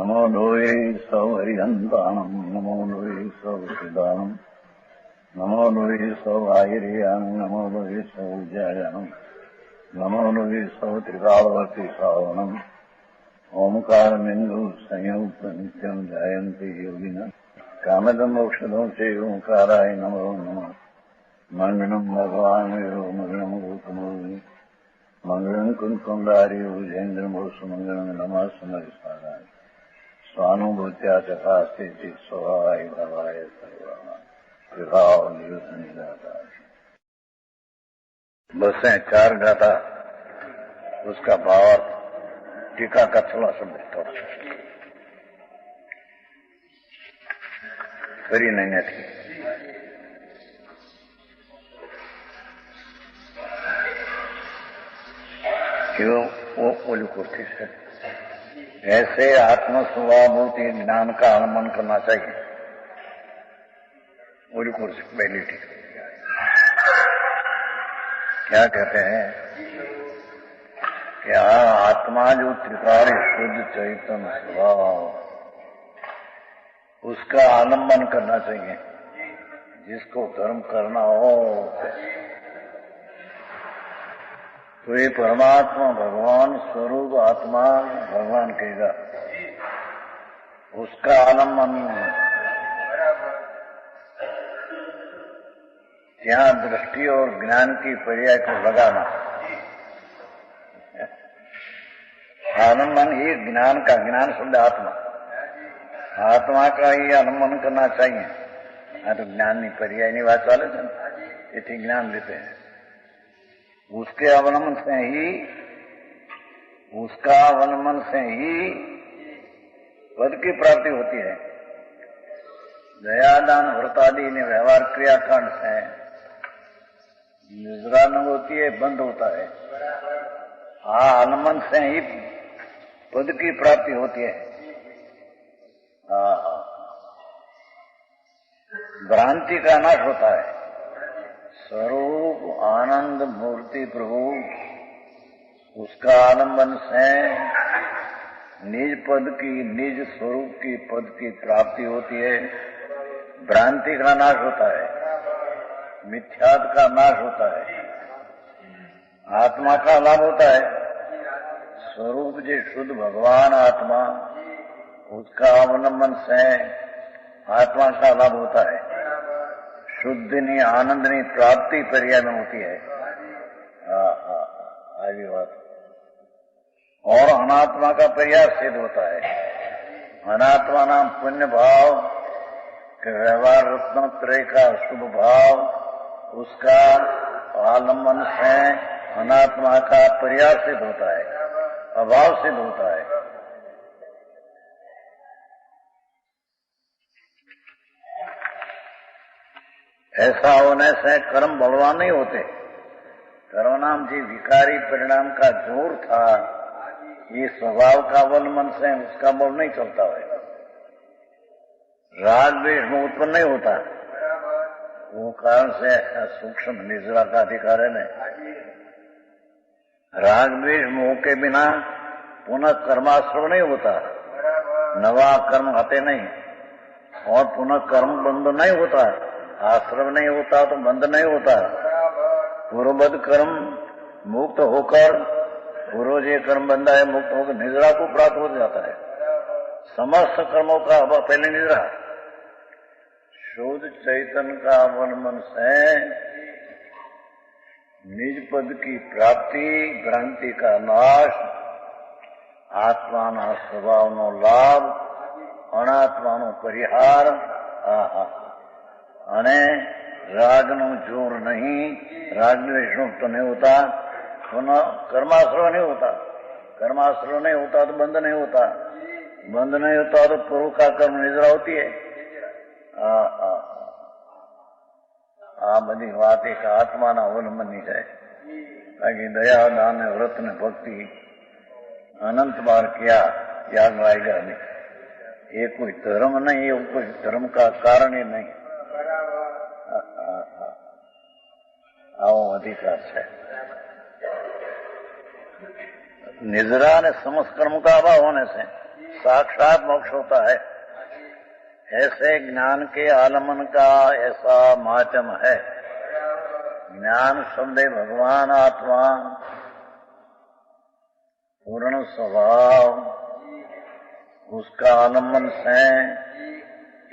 नमो लोये सौहरिहन्ताणम् नमो लोये सौहृदानम् नमो लोये सौभागिर्यानम् नमो लोये सौज्यायानम् नमो लोये सौत्रिकालवर्ति सावनम् ओंकारमिन्दु संयुक्त नित्यम् जायन्ति योगिनः कामदम् औषधम् चैव ओंकाराय नमो नमः मङ्गलम् भगवान् विरो मङ्गलम् गौतमोऽग्नि मङ्गलम् कुन्कुण्डारि भुजेन्द्रमोसुमङ्गलम् नमः समरिसाराय स्वानुभूत्या चकास्ते स्वभावाय भवाय सर्वभाव निदाता। बसें चार गाता उसका भावार्थ टीका का थोड़ा समझता फरी नहीं थी। क्यों वो ओलू कुर्ती से ऐसे आत्म स्वभावभूति ज्ञान का अनुमान करना चाहिए। ओलू कुर्सी पहली ठीक क्या कहते हैं कि आत्मा जो त्रिकाल शुद्ध चैतन्य स्वभाव उसका आलम्बन करना चाहिए। जिसको धर्म करना हो तो ये परमात्मा भगवान स्वरूप आत्मा भगवान कहेगा उसका आलम्बन यहाँ दृष्टि और ज्ञान की पर्याय को लगाना। आलम्बन ही ज्ञान का ज्ञान शब्द आत्मा का ही आलम्बन करना चाहिए। तो ज्ञान नहीं पर्याय नहीं बात वाले इतनी ज्ञान देते हैं उसके अवलंबन से ही पद की प्राप्ति होती है। दयादान व्रतादि ने व्यवहार क्रियाकांड से निद्रा न होती है बंद होता है। आलम्बन से ही पद की प्राप्ति होती है। भ्रांति का नाश होता है। स्वरूप आनंद मूर्ति प्रभु उसका आलम्बन से निज पद की निज स्वरूप की पद की प्राप्ति होती है। भ्रांति का नाश होता है। मिथ्यात्व का नाश होता है। आत्मा का लाभ होता है। स्वरूप जो शुद्ध भगवान आत्मा उसका अवलंबन से आत्मा का लाभ होता है। शुद्ध नहीं आनंद नहीं प्राप्ति पर्याय में होती है। आगे बात और अनात्मा का पर्याय सिद्ध होता है। अनात्मा नाम पुण्य भाव के व्यवहार रत्नत्रय का शुभ भाव उसका आलम्बन से अनात्मा का पर्याय सिद्ध होता है। अभाव सिद्ध होता है। ऐसा होने से कर्म बलवान नहीं होते। कर्मनाम जी विकारी परिणाम का जोर था। ये स्वभाव का अवलंबन से उसका बल नहीं चलता है। राग द्वेष में उत्पन्न नहीं होता। वो कारण से सूक्ष्म निद्रा का अधिकार है नहीं। राग द्वेष मोह के बिना पुनः कर्माश्रव नहीं होता। नवा कर्म आते नहीं और पुनः कर्म बंद नहीं होता। आश्रम नहीं होता तो बंद नहीं होता। पूर्वबद्ध कर्म मुक्त होकर पूर्व जो कर्म बंधा है मुक्त होकर निद्रा को प्राप्त हो जाता है। समस्त कर्मों का अब पहले निद्रा शुद्ध चैतन्य का अवलंबन से निज पद की प्राप्ति भ्रांति का नाश आत्मा स्वभाव नो लाभ अनात्मा नो परिहार અને રાગનું જોર નહીં રાગદ્વેષ મુક્ત नहीं होता। कर्माश्रय नहीं होता। कर्माश्रय नहीं होता तो बंद नहीं होता। बंद नहीं होता तो पूर्व का कर्म निद्रा होती है। बड़ी बात एक आत्मा ना अवलंबन नहीं है। ताकि दया दान व्रत ने भक्ति अनंत बार किया याद आएगा नहीं। ये कोई धर्म नहीं ये कोई धर्म का कारण ही नहीं। આવો અધિકાર છે। निद्रा ने समस्त कर्म का अभाव होने से साक्षात मोक्ष होता है। ऐसे ज्ञान के आलमन का ऐसा माध्यम है। ज्ञान शब्द भगवान आत्मा पूर्ण स्वभाव, उसका आलम्बन से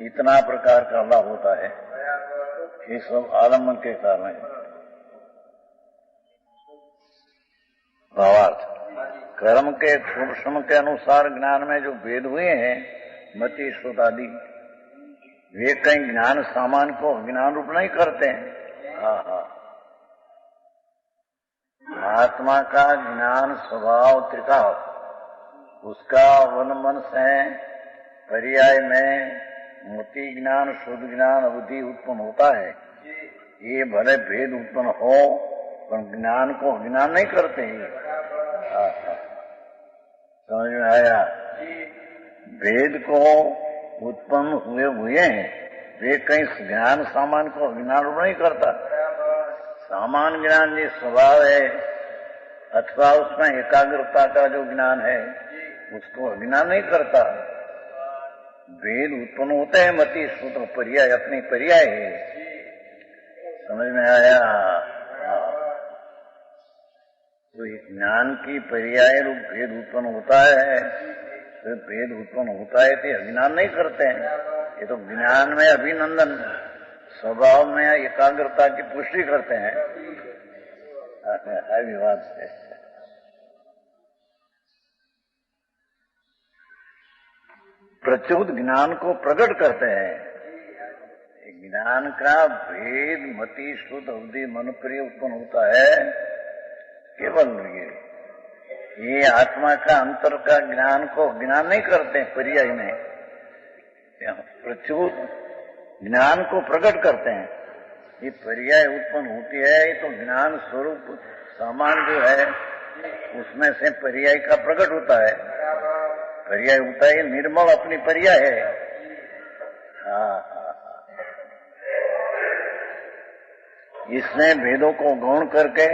इतना प्रकार का लाभ होता है। ये सब आलम्बन के कारण है। भावार्थ, कर्म के सूक्ष्म के अनुसार ज्ञान में जो भेद हुए हैं, मति श्रुत आदि, वे कहीं ज्ञान सामान को ज्ञान रूप नहीं करते हैं। हाँ, आत्मा का ज्ञान स्वभाव त्रिकाल, उसका अवलंबन से पर्याय में मोती ज्ञान, शुद्ध ज्ञान, अवधि उत्पन्न होता है। ये भले भेद उत्पन्न हो पर ज्ञान को ज्ञान नहीं करते हैं। समझ में आया? भेद को उत्पन्न हुए हैं, वे कहीं ज्ञान सामान को ज्ञान रूप नहीं करता। सामान ज्ञान जो स्वभाव है अथवा उसमें एकाग्रता का जो ज्ञान है, उसको अज्ञान नहीं करता। भेद उत्पन्न होते हैं मति श्रुत पर्याय, अपनी पर्याय है। समझ में आया? तो ज्ञान की पर्याय रूप भेद उत्पन्न होता है, तो भेद उत्पन्न होता है तो अज्ञान नहीं करते हैं। ये तो ज्ञान में अभिनंदन, स्वभाव में एकाग्रता की पुष्टि करते हैं। विवाद से प्रचुद ज्ञान को प्रकट करते हैं। ज्ञान का भेद मति शुद्ध अवधि मनुप्रिय उत्पन्न होता है। केवल ये आत्मा का अंतर का ज्ञान को ज्ञान नहीं करते पर्याय में, प्रचुर ज्ञान को प्रकट करते हैं। ये पर्याय उत्पन्न होती है तो ज्ञान स्वरूप सामान जो है उसमें से पर्याय का प्रकट होता है। पर्याय होता है निर्मल, अपनी पर्याय है। हाँ, इसमें भेदों को गौण करके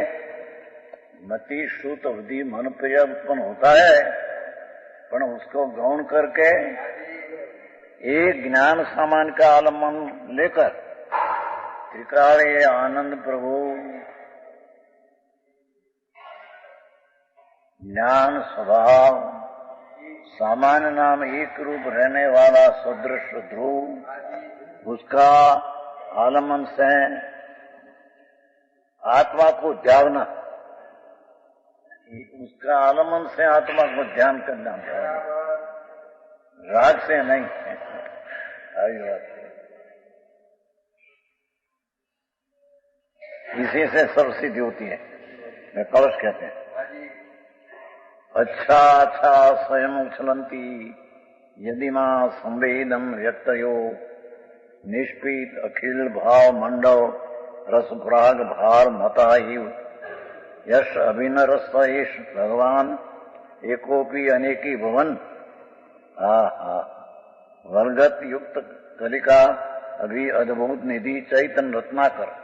मति श्रुत अवधि मन प्रिय उत्पन्न होता है, पर उसको गौण करके एक ज्ञान सामान का आलम्बन लेकर त्रिकाले आनंद प्रभु ज्ञान स्वभाव सामान्य नाम एक रूप रहने वाला सदृश ध्रुव, उसका आलम्बन से आत्मा को ध्यान, उसका आलम्बन से आत्मा को ध्यान करना चाहिए, राग से नहीं। इसी से सब सिद्धि होती है। मैं कलश कहते हैं अच्छा अच्छा स्वयं उछलंती यदि मां संवेदम व्यक्तयो निष्पीत अखिल भाव मंडल रस प्राग भार मता यश अभिनरस एष भगवान एकोपी अनेकी भवन वर्गत युक्त कलिका अभी अद्भुत निधि चैतन्य रत्नाकर।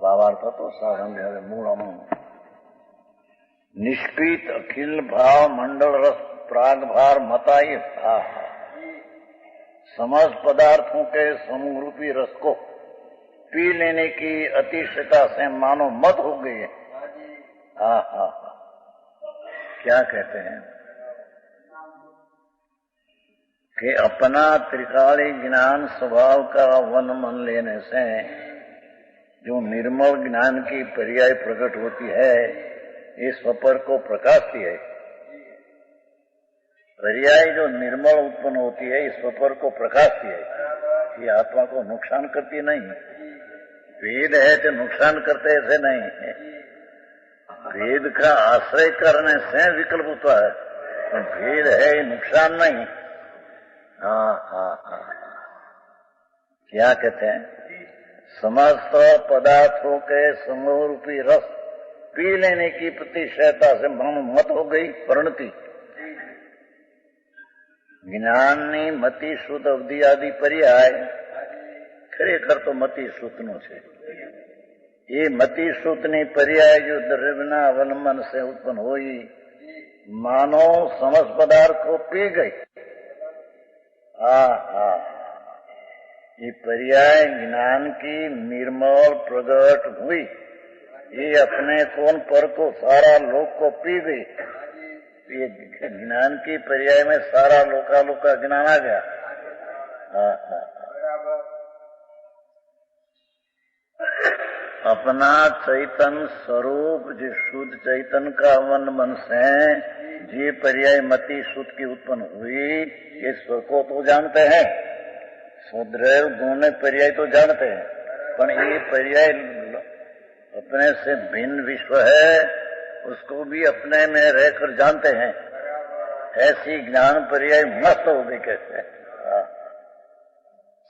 भावार्थ तो साधन मूल निष्पीत अखिल भाव मंडल रस प्राग भार मताई समस्त पदार्थों के समूह रूपी रस को पी लेने की अतिशयता से मानो मत हो गई है। क्या कहते हैं कि अपना त्रिकाली ज्ञान स्वभाव का अवलंबन लेने से जो निर्मल ज्ञान की पर्याय प्रकट होती है, इस स्वपर को प्रकाशती है। पर्याय जो निर्मल उत्पन्न होती है, इस स्वपर को प्रकाशती है। ये आत्मा को नुकसान करती नहीं। वेद है तो नुकसान करते ऐसे नहीं है। वेद का आश्रय करने से विकल्प होता है, भेद है नुकसान नहीं। क्या कहते हैं? समस्त पदार्थों के समूह रूपी रस पी लेने की प्रतिशयता से मत हो गई परिणति। ज्ञानी मति श्रुत अवधि आदि पर्याय खरेखर तो मति श्रुतनो છે। ये मति श्रुतनी पर्याय जो द्रव्यना अवलंबन से उत्पन्न हुई, मानो समस्त पदार्थ को पी गई। ये पर्याय ज्ञान की निर्मल प्रकट हुई, ये अपने कौन पर को सारा लोक को पी गई। ये ज्ञान की पर्याय में सारा लोकालोक का ज्ञान आ गया। अपना चैतन्य स्वरूप जो शुद्ध चैतन्य का मन से जे पर्याय मति शुद्ध की उत्पन्न हुई, ये स्व को तो जानते हैं, सुद्रैव गुण पर्याय तो जानते हैं, पर ये पर्याय अपने से भिन्न विश्व है, उसको भी अपने में रहकर जानते हैं। ऐसी ज्ञान पर्याय मस्त हो गई। कैसे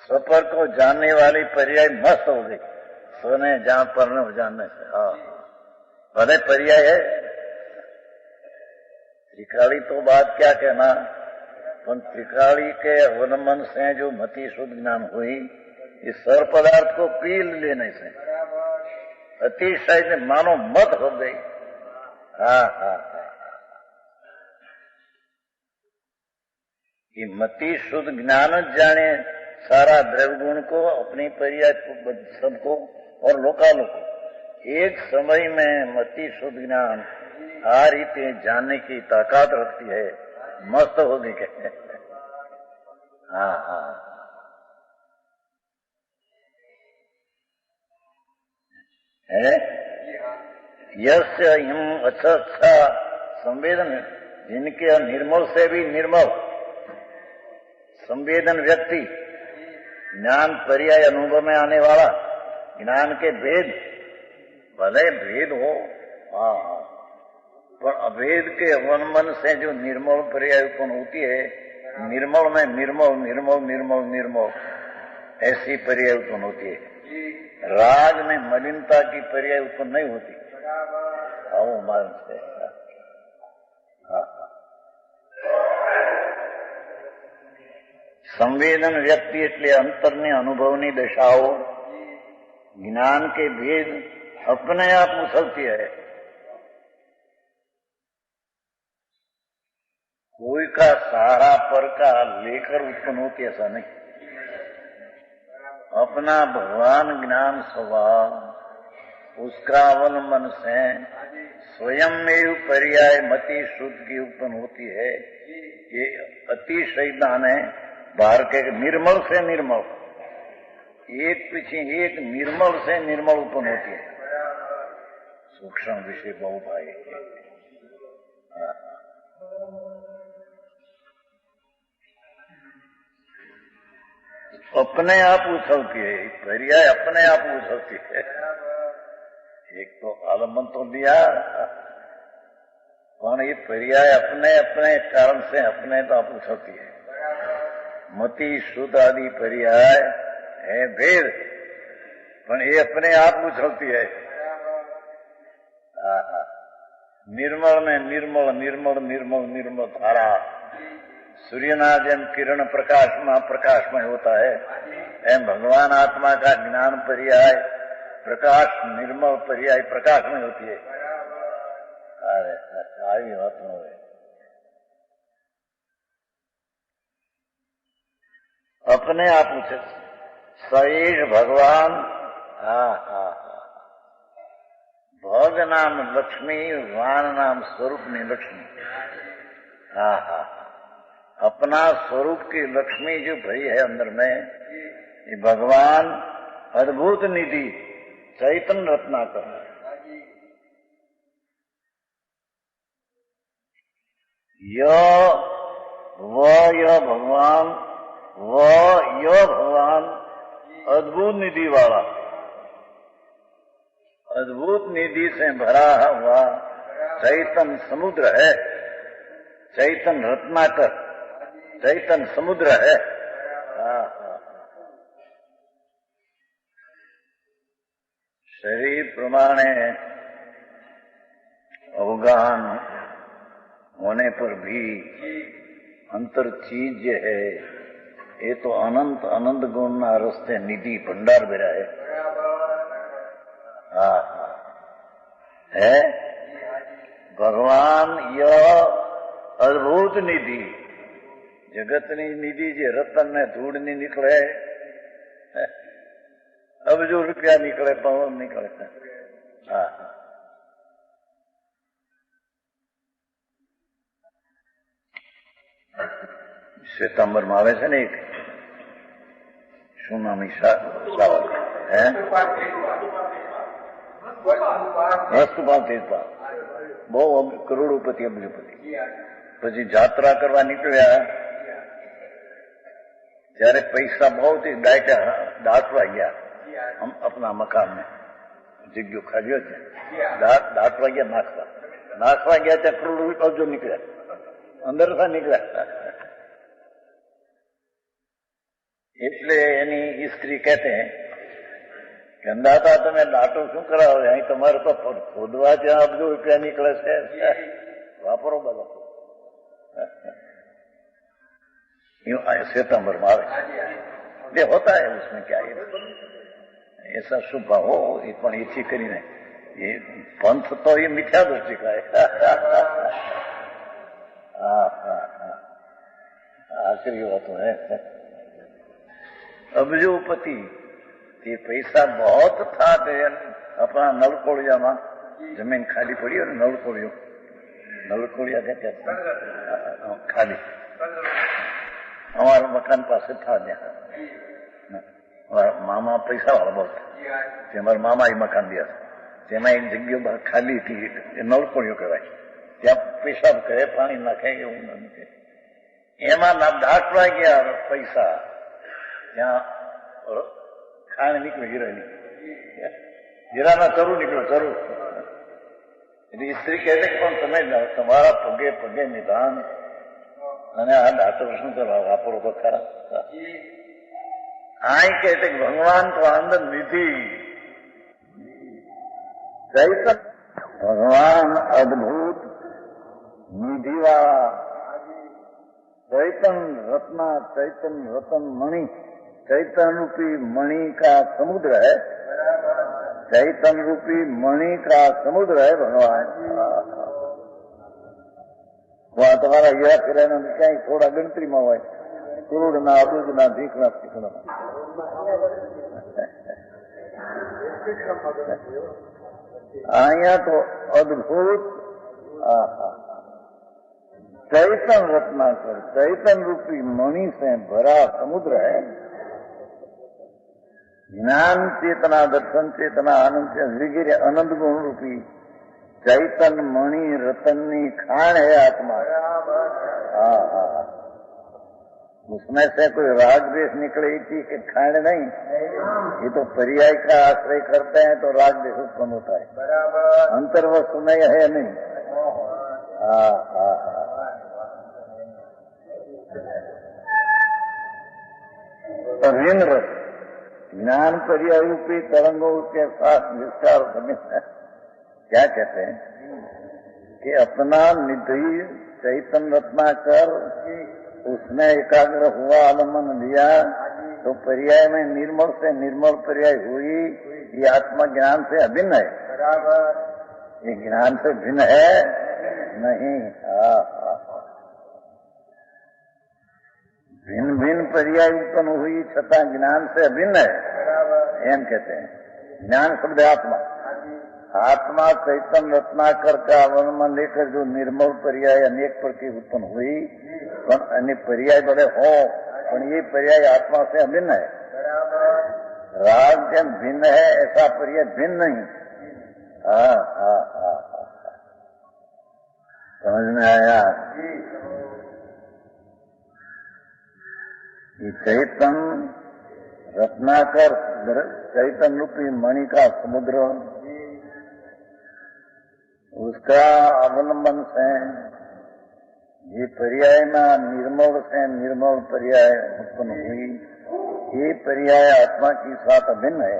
स्वपर को जानने वाली पर्याय मस्त हो गई, सोने जहां पर न जानने से। भले पर्याय है, त्रिकाली तो बात क्या कहना, पर त्रिकाली के अवलंबन से जो मति शुद्ध ज्ञान हुई, इस सर्व पदार्थ को पी लेने से अतिशय से मानो मत हो गई। ये मति शुद्ध ज्ञान जाने सारा द्रव्य गुण को, अपनी पर्याय सबको और लोकालोक को एक समय में मति शुद्ध ज्ञान आ रीते जानने की ताकत रखती है। मस्त हो गई कहते हैं। है यस्य हिम अच्छा संवेदन, जिनके निर्मल से भी निर्मल संवेदन व्यक्ति, ज्ञान पर्याय अनुभव में आने वाला, ज्ञान के भेद, भले भेद हो पर अभेद के अवलंबन से जो निर्मल पर्याय उत्पन्न होती है, निर्मल में निर्मल निर्मल निर्मल निर्मल ऐसी पर्याय उत्पन्न होती है। राग में मलिनता की पर्याय उत्पन्न नहीं होती। आओ मान से संवेदन व्यक्ति એટલે અંતરની અનુભવની દશાઓ ज्ञान के भेद अपने आप उछलती है। कोई का सहारा पर का लेकर उत्पन्न होती, ऐसा नहीं। अपना भगवान ज्ञान स्वभाव, उसका अवलंबन से स्वयं में पर्याय मति शुद्ध की उत्पन्न होती है। ये अतिशय दान है। बाहर के निर्मल से निर्मल, एक पीछे एक निर्मल से निर्मल उत्पन्न होती है। सूक्ष्म विषय बहुत आए। अपने आप उछलती है, पर्याय अपने आप उछलती है। एक तो आलम्बन तो दिया, कौन ये पर्याय अपने अपने कारण से अपने तो आप उछलती है। मति शुद्ध आदि पर्याय है भेद, पर ये अपने आप उछलती है। निर्मल में निर्मल निर्मल निर्मल निर्मल धारा, सूर्यनाजन किरण प्रकाशमय होता है। एम भगवान आत्मा का ज्ञान पर्याय प्रकाश निर्मल पर्याय प्रकाशमय होती है। अरे आई बात हो गई। अपने आप उसे सैष भगवान भग नाम लक्ष्मी, वान नाम स्वरूप में लक्ष्मी। अपना स्वरूप की लक्ष्मी जो भरी है अंदर में, ये भगवान अद्भुत निधि चैतन्य रत्नाकर। यह भगवान, यह भगवान अद्भुत निधि वाला, अद्भुत निधि से भरा हुआ चैतन्य समुद्र है। चैतन्य रत्नाकर चैतन्य समुद्र है। शरीर प्रमाणे अवगान होने पर भी अंतर चीज है, ये तो अनंत अनंत गुण ना रस्ते निधि भंडार बेरा है। है भगवान यह અદભુત નિધિ, જગતની નિધિ જે રતન ને ધૂળની નીકળે, અબજો રૂપિયા નીકળે, પવન નીકળે. હા, શ્વેતાંબરમાં આવે છે ને એક, શું નામ? વસ્તુપાલ તેજપાલ, બહુ કરોડોપતિ, અબજોપતિ. પછી જાત્રા કરવા નીકળ્યા ત્યારે પૈસા બહુ દાટવા ગયા અપના મકાન ને, જગ્યો ખાલ્યો છે, દાટવા ગયા, નાખવા ગયા ત્યાં કરોડ અબજો નીકળ્યા, અંદર નીકળ્યા. એટલે એની સ્ત્રી કહેતે કે અંદાતા તમે દાટો શું કરાવો, અહીં તમારે તો ખોદવા ત્યાં અબજો રૂપિયા નીકળે છે, વાપરો બધા. सितंबर में आवे ये होता है, उसमें क्या है, ऐसा शुभ हो ये पण इच्छी કરીને ये पंथ तो ये मिथ्या दृष्टि का है. आखिरी बात है अबजोपति ये पैसा बहुत था अपना नलकोड़िया में जमीन खाली पड़ी और नलकोड़िया कहते खाली हमारा मकान पास था मामा पैसा वाला बहुत हमारे मामा ही मकान दिया तेमा एक जगह खाली थी नलकोड़ियों कहवाय त्या पेशाब करे पानी नाखे एमा दाटवा गया पैसा त्या खाण निकली जीरा चरू निकलो चरू એટલે સ્ત્રી કહે છે કે પણ તમે તમારા પગે પગે નિધાન અને આ દાંતો શું કરવા વાપરો તો ખરા. આ કહે છે ભગવાન તો આનંદ નિધિ ચૈતન્ય ભગવાન અદભુત નિધિવાળા चैतन रत्ना चैतन रतन मणि चैतन रूपी मणि का समुद्र है, चैतन रूपी मणि का समुद्र है भगवान. वहां तुम्हारा हीरा किराना क्या थोड़ा गणतरी में हो करोड़ ना अबुज ना भीखना सीखना अहिया तो अद्भुत चैतन रत्नाकर चैतन रूपी मणि से भरा समुद्र है. ज्ञान चेतना दर्शन चेतना आनंद से वगैरह अनंत गुण रूपी चैतन मणि रतननी खान है आत्मा. उसमें से कोई राग देश निकले थी कि खान नहीं, ये तो पर्याय का आश्रय करते हैं तो राग देश उत्पन्न होता है, अंतर्वस्तु नहीं है नहीं. ऋण रस ज्ञान पर्याय रूपी तरंगों के साथ विस्तार क्या कहते हैं कि अपना निधि चैतन रत्नाकर उसने एकाग्र हुआ आलम्बन लिया तो पर्याय में निर्मल से निर्मल पर्याय हुई. ये आत्मा ज्ञान से अभिन्न है, ये ज्ञान से भिन्न है नहीं. भिन्न भिन्न पर्याय उत्पन्न हुई छता ज्ञान से अभिन्न है एम कहते हैं. ज्ञान शब्द आत्मा, आत्मा चैतन रत्नाकर का अवलंबन लेकर जो निर्मल पर्याय अनेक प्रकार उत्पन्न हुई, अन्य पर्याय बड़े हो पर ये पर्याय आत्मा से अभिन्न है. राग जन भिन्न है ऐसा पर्याय भिन्न नहीं. समझ में आया? ये चैतन रत्नाकर चैतन रूपी मणि का समुद्र, उसका अवलंबन से ये पर्याय में निर्मल से निर्मल पर्याय उत्पन्न हुई. ये पर्याय आत्मा के साथ अभिन्न है.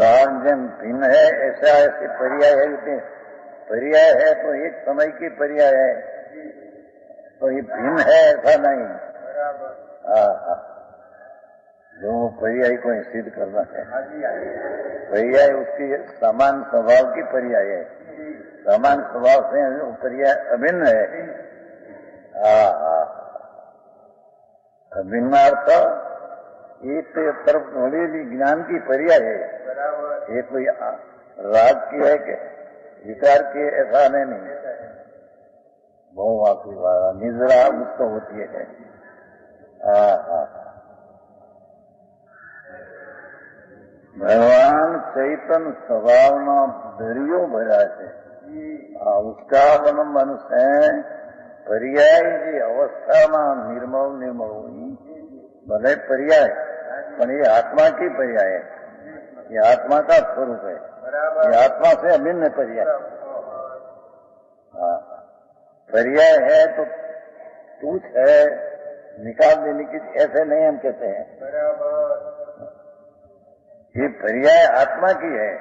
राग जन भिन्न है ऐसा ऐसे पर्याय है. पर्याय है तो एक समय की पर्याय है, तो ये भिन्न है ऐसा नहीं. दोनों पर्याय को सिद्ध करना है। पर्याय उसकी समान स्वभाव की पर्याय है, समान स्वभाव से पर्याय अभिन्न है। अभिन्नार्थ एक तरफ बोलेली ज्ञान की पर्याय है, ये कोई राग की है कि विकार की, ऐसा नहीं। बहुवाकी वाला निजरा उसको होती है। भगवान चैतन्य स्वभावना दरियो भरा है, उसका मन से पर्याय की अवस्था में निर्मल हुई भले पर्याय, पर ये आत्मा की पर्याय है, ये आत्मा का स्वरूप है, ये आत्मा से अभिन्न पर्याय। पर्याय है तो तुच्छ है, निकाल देने की ऐसे नहीं हम कहते हैं। ये पर्याय आत्मा की है,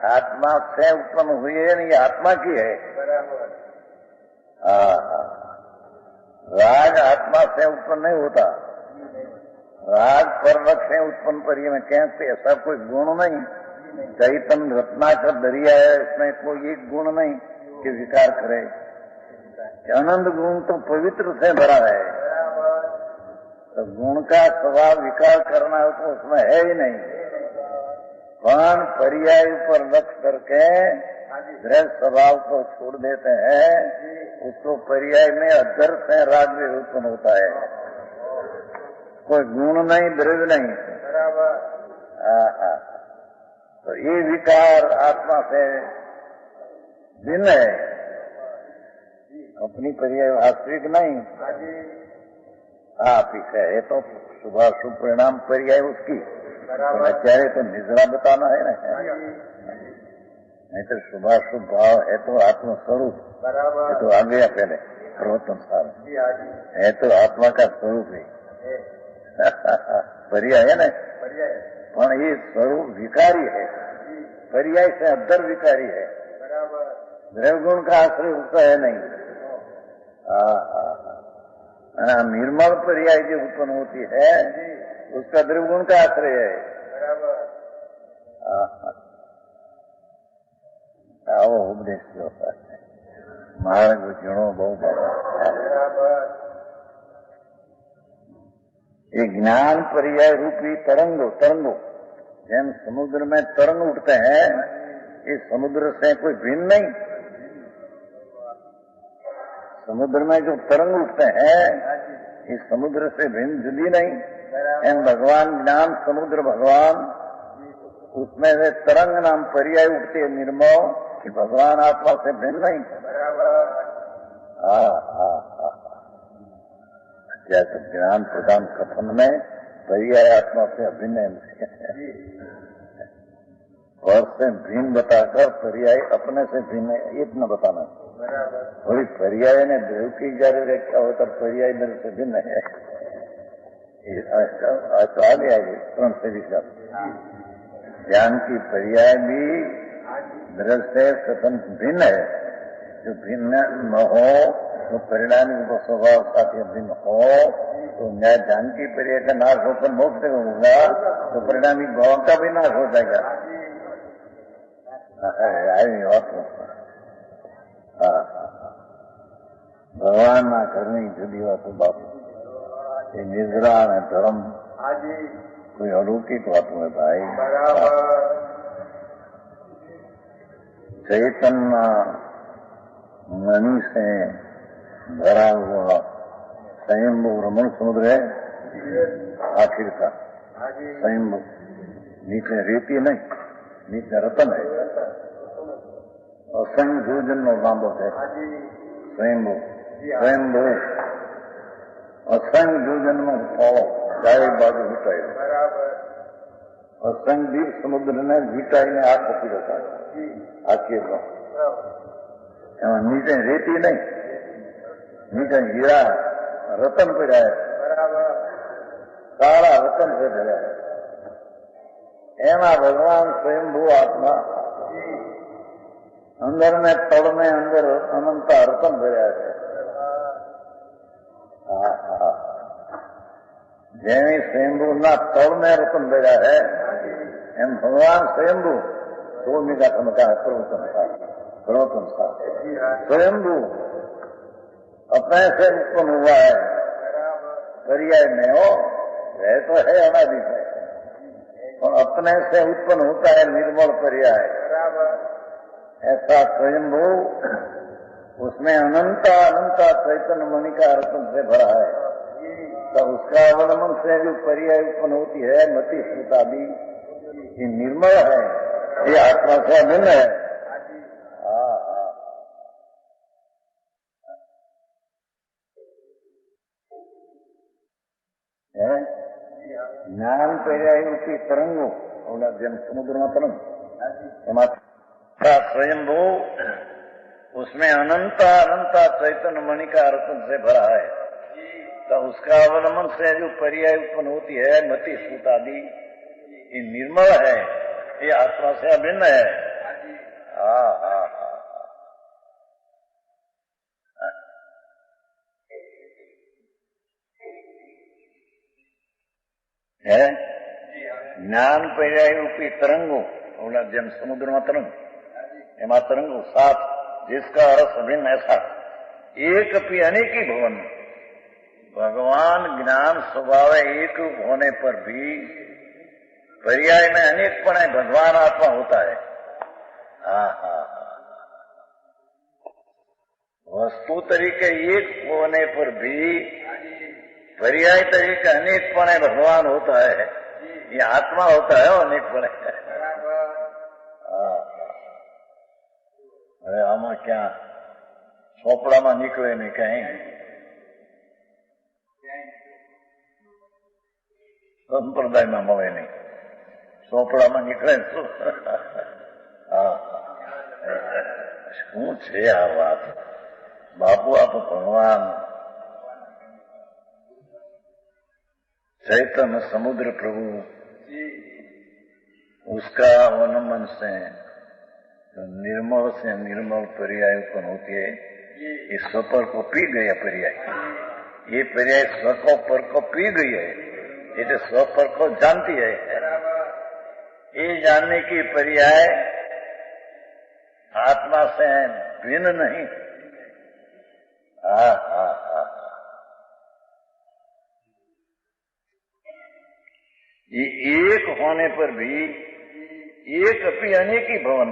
आत्मा से उत्पन्न हुई है, नहीं आत्मा की है। राग आत्मा से उत्पन्न नहीं होता, राग परवक से उत्पन्न पर्याय में कहते ऐसा कोई गुण नहीं। चैतन्य रत्नाकर दरिया है, इसमें कोई एक गुण नहीं कि विकार करे। आनंद गुण तो पवित्र से भरा है, तो गुण का स्वभाव विकार करना हो तो उसमें है ही नहीं। कौन पर्याय पर लक्ष्य करके दृढ़ स्वभाव को छोड़ देते हैं, उसको पर्याय में अदर से राग भी उत्पन्न होता है। कोई गुण नहीं, दृढ़ नहीं। तो ये विकार आत्मा से भिन्न है, अपनी पर्याय वास्तविक नहीं। आप ही है तो शुभाशुभ परिणाम पर्याय उसकी, आचार्य तो निजरा बताना है ना, नहीं तो शुभाशुभ भाव है तो आत्मस्वरूप है, तो आ गया पहले सर्वोत्तम सार है, तो आत्मा का स्वरूप है। पर्याय है ना, पर ये स्वरूप विकारी है, पर्याय से अद्धर विकारी है, द्रव्यगुण का आश्रय उसका है नहीं। निर्मल पर्याय जो उत्पन्न होती है उसका द्रव्यगुण का आश्रय है। આવો ઉપદેશ થયો માર્ગ જણો બહુ ये ज्ञान पर्याय रूपी तरंगो जैन समुद्र में तरंग उठते हैं, इस समुद्र से कोई भिन्न नहीं। समुद्र में जो तरंग उठते हैं इस समुद्र से भिन्न जुदी नहीं। एम भगवान ज्ञान समुद्र भगवान, उसमें से तरंग नाम पर्याय उठते है निर्मल, कि भगवान आत्मा से भिन्न नहीं। जैसे ज्ञान प्रदान कथन में पर्याय आत्मा से अभिन्न है, और से भिन्न बताकर पर्याय अपने से भिन्न इतना बताना। और पर्याय ने देव की जारी व्याख्या होता पर्याय मेरे से भिन्न है, तो आगे आगे क्रम से विचार। ज्ञान की पर्याय भी दृढ़ से स्वतंत्र भिन्न है, जो भिन्न न हो तो परिणाम को स्वभाव साथ भिन्न हो तो न्याय ज्ञान की पर्याय का नाश होकर मोक्ष होगा, तो परिणामी भाव का भी नाश हो जाएगा। भगवान ना करनी जुदी बात बापू, ये निजरा ने धर्म कोई अलौकिक बातों है भाई। चैतन्य मणि से भरा हुआ स्वयंभू रमण समुद्र है, आखिर का स्वयंभू। नीचे रेती नहीं, नीचे रतन है, और स्वयं जन्म लांबो है स्वयंभू और स्वयं जन्म पाओ चाहे बाजू घुटाई, और संदीप समुद्र ने घुटाई ने आग पकड़ी रखा आखिर में। नीचे रेती नहीं, नीचे हीरा रतन पड़ा है, सारा रतन से भरा है। एमा भगवान स्वयंभू आत्मा अंदर में तड़ में अंदर अनंत रतन भरा है। જેવી સ્વયંભૂના તળને રતન બેડા है એમ ભગવાન સ્વયંભू सोने का चमका सर्वतन था स्वयंभू अपने से उत्पन्न हुआ है, पर्याय में हो वह तो है अनादि है और अपने से उत्पन्न होता है निर्मल पर्याय। ऐसा स्वयंभू उसमें अनंता अनंता चैतन्य मणि का रत्न से भरा है, तो उसका अवलंबन से जो पर्याय उत्पन्न होती है मति स्मृतादि ये निर्मल है, ये आत्मा से अभिन्न है। ज्ञान पर्यायी तरंगो जन समुद्र में तरंग स्वयंभू उसमें अनंता अनंता चैतन्य मणि का रत्न से भरा है, तो उसका अवलंबन से जो पर्याय उत्पन्न होती है मति स्मृतादि ये निर्मल है, ये आत्मा से अभिन्न है। ज्ञान पर्याय रूपी तरंगो जन समुद्र में तरंग एमा तरंगो साथ जिसका रस अभिन्न ऐसा एक भी अनेकी भवन भगवान ज्ञान स्वभाव एक रूप होने पर भी पर्याय में अनेकपण है, भगवान आत्मा होता है। वस्तु तरीके एक होने पर भी पर्याय तरीके अनेकपण है, भगवान होता है, ये आत्मा होता है अनेकपण है। अरे आमा क्या ચોપડા में निकले नहीं कहीं संप्रदाय में મળે नहीं, ચોપડા में निकले શું છે આ વાત બાપુ? આપ ભગવાન चैतन्य समुद्र प्रभु उसका अवलंबन से निर्मल पर्याय उत्पन्न होती है, ये स्वपर को पी गया पर्याय, ये पर्याय स्व को पर को पी गई है, ये स्वपर को जानती है। ये जानने की पर्याय आत्मा से भिन्न नहीं। ये एक होने पर भी एक अपनी अनेकी भवन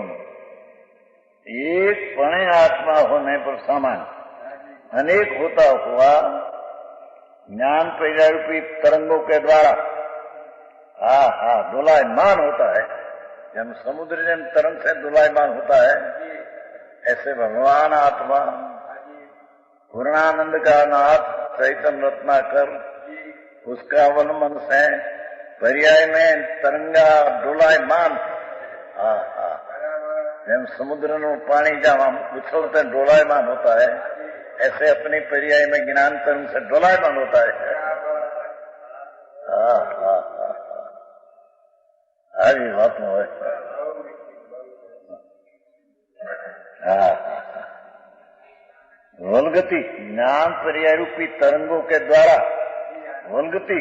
एक पणे आत्मा होने पर समान अनेक होता हुआ ज्ञान पर्यायरूपी तरंगों के द्वारा दोलायमान होता है। जब समुद्र जन तरंग से दोलायमान होता है, ऐसे भगवान आत्मा पूर्णानंद का नाथ चैतन्य रत्नाकर उसका अवलंबन से पर्याय में तरंगा डोलायमान जब समुद्र नो पानी जहाँ उछलते डोलायमान होता है, ऐसे अपनी पर्याय में ज्ञान तरंग से डोलायमान होता है। हरी बात में वलगति ज्ञान पर्याय रूपी तरंगों के द्वारा वलगति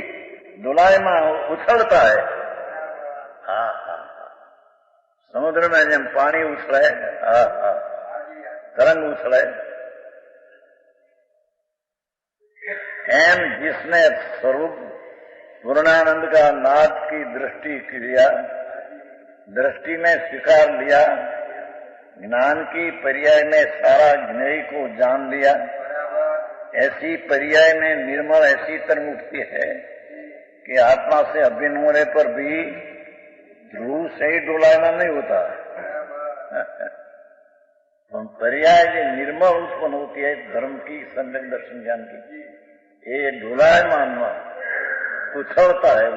डोलायमान उछलता है। समुद्र में जब पानी उछले तरंग उछले एम जिसने स्वरूप पूर्णानंद का नाद की दृष्टि में स्वीकार लिया, ज्ञान की पर्याय में सारा ज्ञेय को जान लिया, ऐसी पर्याय में निर्मल ऐसी तरंग उठती है कि आत्मा से अभिन्न होने पर भी ध्रुव से ही डोलायमान नहीं होता। पर्याय जो निर्मल उत्पन्न होती है धर्म की, सम्यक दर्शन ज्ञान की, ये डोलायमान उछलता है।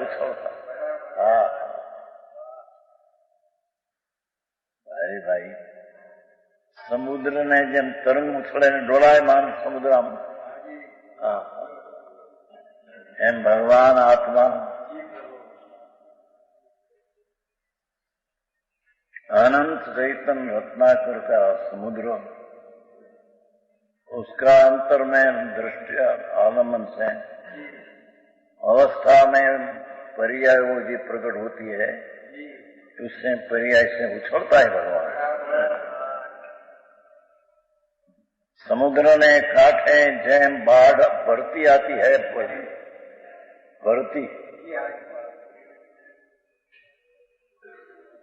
भाई समुद्र ने जब तरंग उछले डोलायमान समुद्र एम भगवान आत्मा अनंत चैतन्य रत्नाकर का समुद्र उसका अंतर में दृष्टि आलम्बन से अवस्था में पर्याय वो जी प्रकट होती है, उससे पर्याय से उछलता है भगवान। समुद्र ने काटे जैम बाढ़ भरती आती है, भरती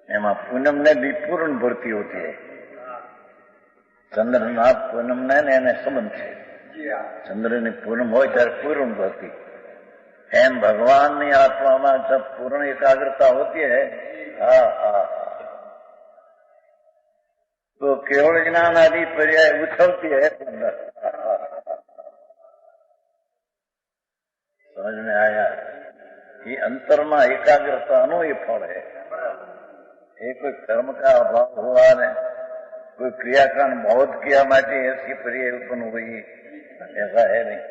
એમાં પૂનમને બી પૂર્ણ ભરતી હોતી है। ચંદ્રના પૂનમને એને સંબંધ છે, ચંદ્રની પૂનમ હોય ત્યારે પૂર્ણ ભરતી। એમ ભગવાનની આત્મામાં જब पूर्ण एकाग्रता होती है, तो केवल ज्ञान आदि पर्याय उछलती है अंदर। समझ में आया? ये अंतरमा एकाग्रता नो ये फल है। ये कोई कर्म का अभाव हुआ ने कोई क्रियाकांड बहुत किया माटे ऐसी पर्याय उत्पन्न हुई, ऐसा है नहीं।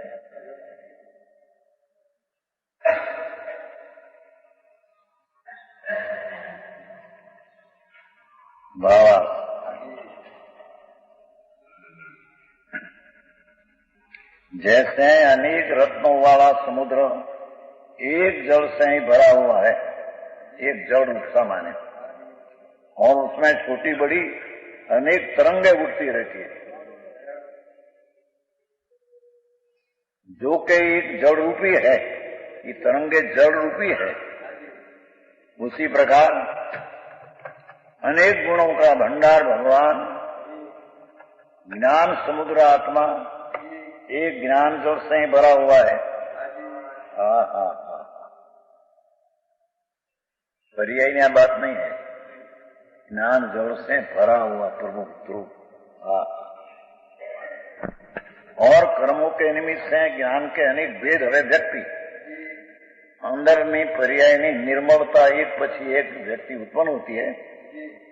बाबा जैसे अनेक रत्नों वाला समुद्र एक जल से ही भरा हुआ है, एक जल रूप सामान्य, और उसमें छोटी बड़ी अनेक तरंगें उठती रहती है, जो कि एक जड़ रूपी है, ये तरंगे जड़ रूपी है। उसी प्रकार अनेक गुणों का भंडार भगवान ज्ञान समुद्र आत्मा एक ज्ञान जड़ से ही भरा हुआ है। पर्याय बात नहीं है, ज्ञान जड़ से भरा हुआ प्रभु ध्रुव। और कर्मों के निमित्त से ज्ञान के अनेक भेद हवे व्यक्ति अंदરની पर्यायની निर्मलता एक પછી एक व्यक्ति उत्पन्न होती है,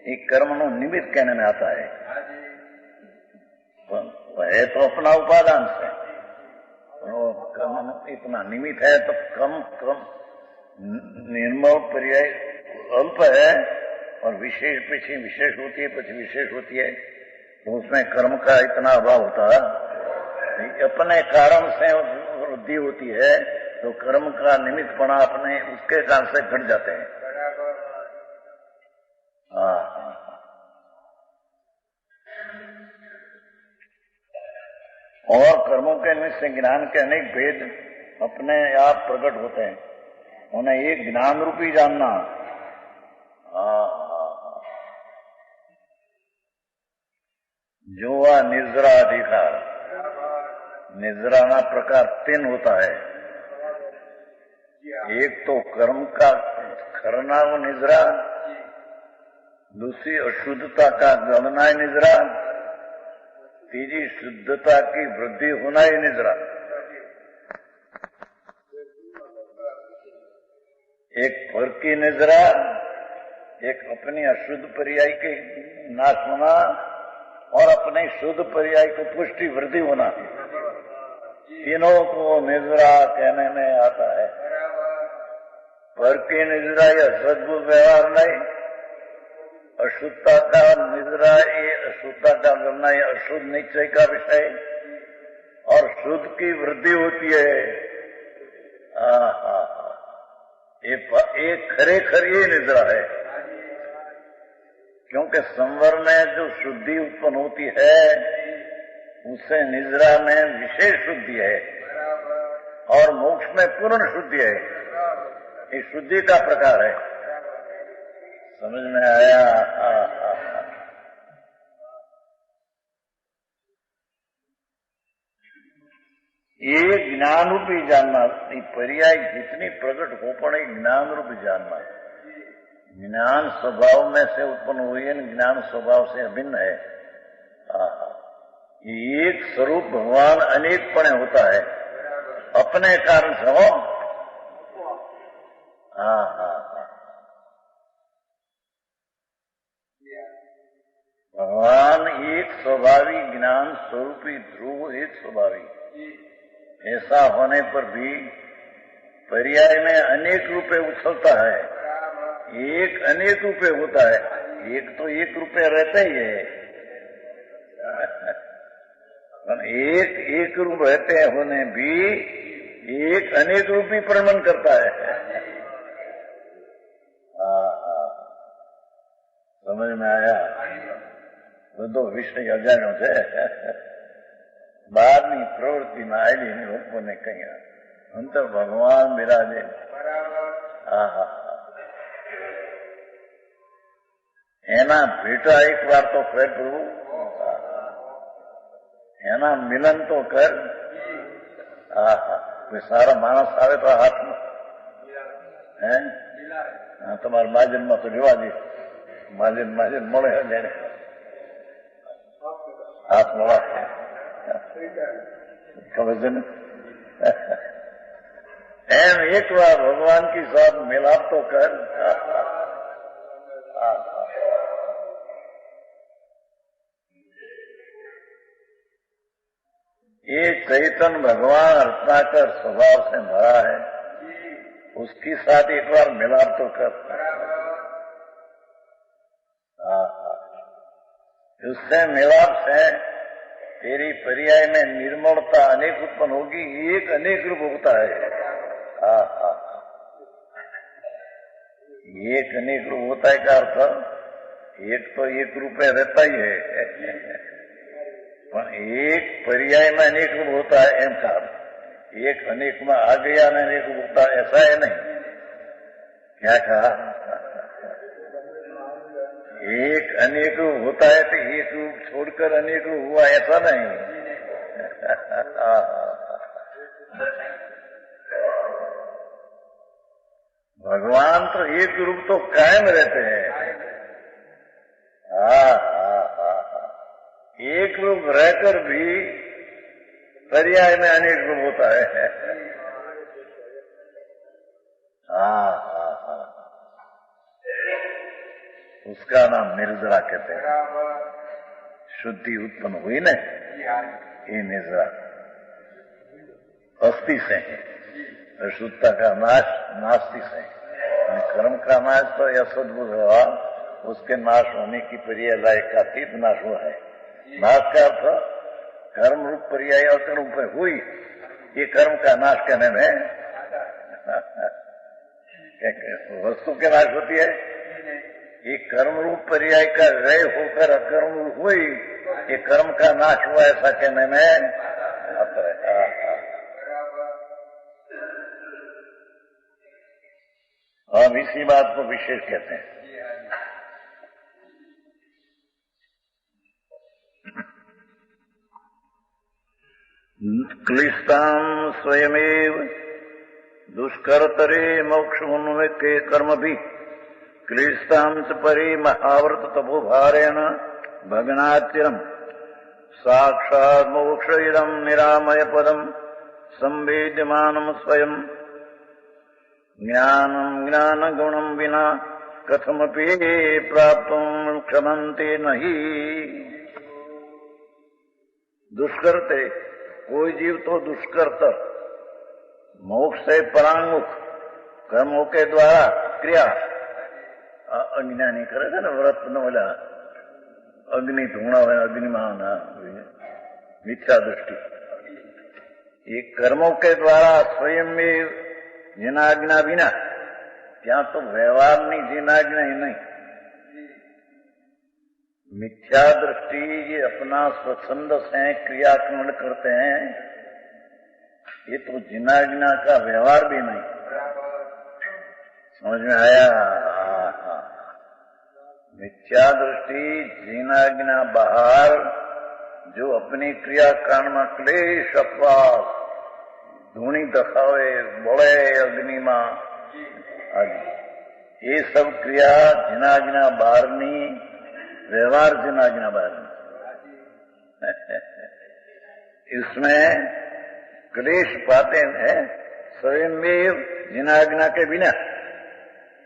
एक कर्म नो निमित्त कहने में आता है। वह तो अपना उपादान से कर्म इतना निमित्त है, तो कम निर्मल पर्याय अल्प है और विशेष पीछे विशेष होती है, पीछे विशेष होती है, तो उसमें कर्म का इतना अभाव होता है। अपने कारण से वृद्धि होती है, तो कर्म का निमित्तपना अपने उसके कारण से घट जाते हैं। और कर्मों के निमित्त से ज्ञान के अनेक भेद अपने आप प्रकट होते हैं, उन्हें एक ज्ञान रूपी जानना। जो वह निजरा अधिकार, निजराना प्रकार 3 होता है। एक तो कर्म का करना वो निजरा, दूसरी अशुद्धता का गलना ही निजरा, तीसरी शुद्धता की वृद्धि होना ही निजरा। एक फर की निजरा, एक अपनी अशुद्ध पर्याय के नाश होना और अपने शुद्ध पर्याय को पुष्टि वृद्धि होना, तीनों को निजरा कहने में आता है। पर की निजरा या सद्बुद्ध व्यवहार नहीं, अशुद्धता का निजरा ये अशुद्धता का करना, ये अशुद्ध निश्चय का विषय, और शुद्ध की वृद्धि होती है। ये खरेखर ये निजरा है, क्योंकि संवर में जो शुद्धि उत्पन्न होती है उससे निजरा में विशेष शुद्धि है और मोक्ष में पूर्ण शुद्धि है। ये शुद्धि का प्रकार है। समझ में आया? ये ज्ञान रूपी जानना, पर्याय जितनी प्रकट हो पड़े ज्ञान रूपी जानना। ज्ञान स्वभाव में से उत्पन्न हुई है, ज्ञान स्वभाव से अभिन्न है। एक स्वरूप भगवान अनेकपणे होता है, अपने कारण से हो। भगवान एक स्वभावी ज्ञान स्वरूपी ध्रुव, एक स्वभावी। ऐसा होने पर भी पर्याय में अनेक रूपे उछलता है, एक अनेक रूपे होता है, एक तो एक रूपे रहता ही है। एक रूप रहते होने भी एक अनेक रूपी प्रमाण करता है। समझ में आया? બધો વિષય અજાણ્યો છે, બહારની પ્રવૃત્તિમાં આવેલી લોકોને કઈ અંતર ભગવાન બિરાજે. એના ભેટા એક વાર તો કર પ્રભુ, એના મિલન તો કર. કોઈ સારો માણસ આવે તો હાથમાં હે તમારા માજનમાં તો જોવા દે, માજન મળે જાણે હાથ મળા ખબર છે ને. એમ એક વાર ભગવાન કી સાથ મિલાપ તો કર. ये चैतन्य भगवान रत्नाकर स्वभाव से भरा है, उसके साथ एक बार मिलाप तो कर. उससे मिलाप से तेरी पर्याय में निर्मलता अनेक उत्पन्न होगी. एक अनेक रूप होता है. एक अनेक रूप होता है का अर्थ एक तो एक रूप में रहता ही है, एक पर्याय में अनेक रूप होता है. एम का एक अनेक में आ गया ने अनेक रूप होता है, ऐसा है नहीं. क्या कहा? एक अनेक रूप होता है तो एक रूप छोड़कर अनेक रूप हुआ, ऐसा नहीं. भगवान तो एक रूप तो कायम रहते हैं. एक रूप रहकर भी पर्याय में अनेक रूप होता है. उसका नाम निर्जरा कहते हैं. शुद्धि उत्पन्न हुई न, ये निर्जरा अस्थि से है. अशुद्धता का नाश नास्ति से. कर्म का नाश तो यह सद्बुद्ध हुआ, उसके नाश होने की पर्याय लायक का तीत नाश हुआ है. नाश का अर्थ कर्म रूप पर्याय अकर्म रूप में हुई, ये कर्म का नाश करने में वस्तु के नाश होती है. ये कर्म रूप पर्याय का रय होकर अकर्म रूप हुई, ये कर्म का नाश हुआ, ऐसा कहने में आता है. हम इसी बात को विशेष कहते हैं. क्लिष्टां स्वयमेव दुष्करतरे मोक्षोन्मुखे कर्म भी क्लिष्टां च परे महाव्रत तपोभारेण भग्नाचिरम् साक्षात् मोक्ष इदं निरामय पदं संवेद्यमानं स्वयं. ज्ञानं ज्ञानगुणं विना कथमपि प्राप्तुं क्षमन्ते नहि. दुष्कर्ते, कोई जीव तो दुष्कर्ता, मोक्ष से परांगमुख कर्मों के द्वारा क्रिया. अज्ञानी करे थे ना व्रत न बोला अग्नि धुआं है, अग्निमान मिथ्या दृष्टि. ये कर्मों के द्वारा स्वयं में जिनाज्ञा बिना, ત્યાં તો વ્યવહારની जिनाज्ञा ही नहीं. मिथ्या दृष्टि ये अपना स्वच्छंद से क्रियाक्रमण करते हैं, ये तो जिनाज्ञा का व्यवहार भी नहीं. समझ में आया? मिथ्या दृष्टि जिनाज्ञा बाहर जो अपनी क्रिया कारण में क्लेश अपवास धूणी दखावे बड़े अग्नि में, ये सब क्रिया जिनाज्ञा बाहरनी, व्यवहार जिनाज्ञा बाहरनी. इसमें क्लेश पाते हैं स्वयं में जिनाज्ञा के बिना.